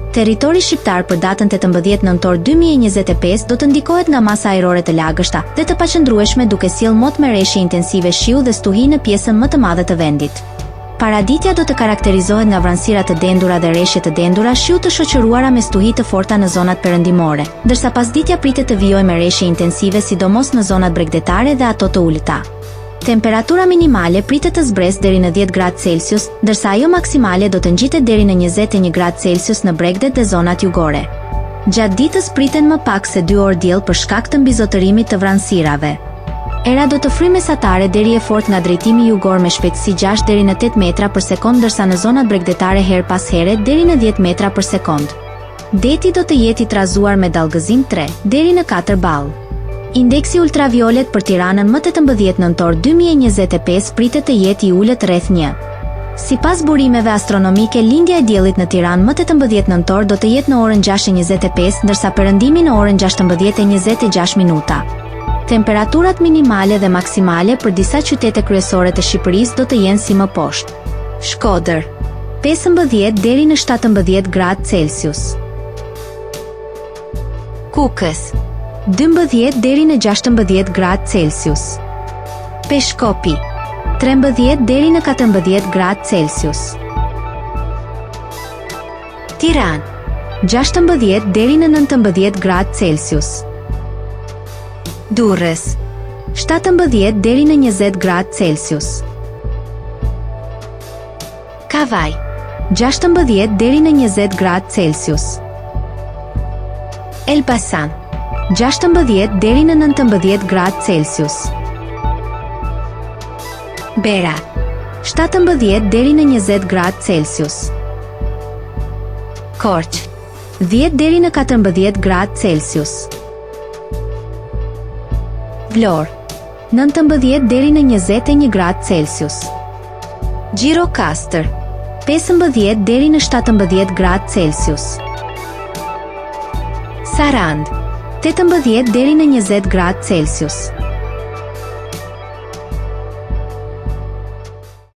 Territori shqiptar për datën 18 nëntor 2025 do të ndikohet nga masa ajrore të lagështa dhe të paqëndrueshme, duke sjellë mot me reshje intensive shiu dhe stuhi në pjesën më të madhe të vendit. Paraditja do të karakterizohet nga vranësira të dendura dhe reshje të dendura, shiu të shoqëruara me stuhi të forta në zonat perëndimore, ndërsa pasditja pritet të vijojë me reshje intensive sidomos në zonat bregdetare dhe ato të ulëta. Temperatura minimale pritet të zbresë deri në 10 gradë Celsius, ndërsa ajo maksimale do të ngjitet deri në 21 gradë Celsius në bregdet dhe zonat jugore. Gjatë ditës priten më pak se 2 orë diell për shkak të mbizotërimit të vranësirave. Era do të fryjë mesatare deri e fortë nga drejtimi jugor me shpejtësi 6 deri në 8 metra për sekond, ndërsa në zonat bregdetare her pas here deri në 10 metra për sekond. Deti do të jetë i trazuar me dallgëzim 3 deri në 4 ball. Indeksi ultraviolet për Tiranën më 18 nëntor 2025 pritet të jetë i ulët rreth 1. Sipas burimeve astronomike, lindja e diellit në Tiranë më 18 nëntor do të jetë në orën 6:25, ndërsa perëndimi në orën 16:26 minuta. Temperaturat minimale dhe maksimale për disa qytete kryesore të Shqipërisë do të jenë si më poshtë. Shkodër 15 deri në 17 gradë Celsius. Kukës 12 deri në 16 gradë Celsius. Peshkopi 13 deri në 14 gradë Celsius. Tiranë 16 deri në 19 gradë Celsius. Durrës 17 deri në 20 gradë Celsius. Kavaj 16 deri në 20 gradë Celsius. Elbasan 16 deri në 19 gradë Celsius. Berat 17 deri në 20 gradë Celsius. Korçë 10 deri në 14 gradë Celsius. Vlorë 19 deri në 21 gradë Celsius. Gjirokastër 15 deri në 17 gradë Celsius. Sarandë 18 deri në 20 gradë Celsius.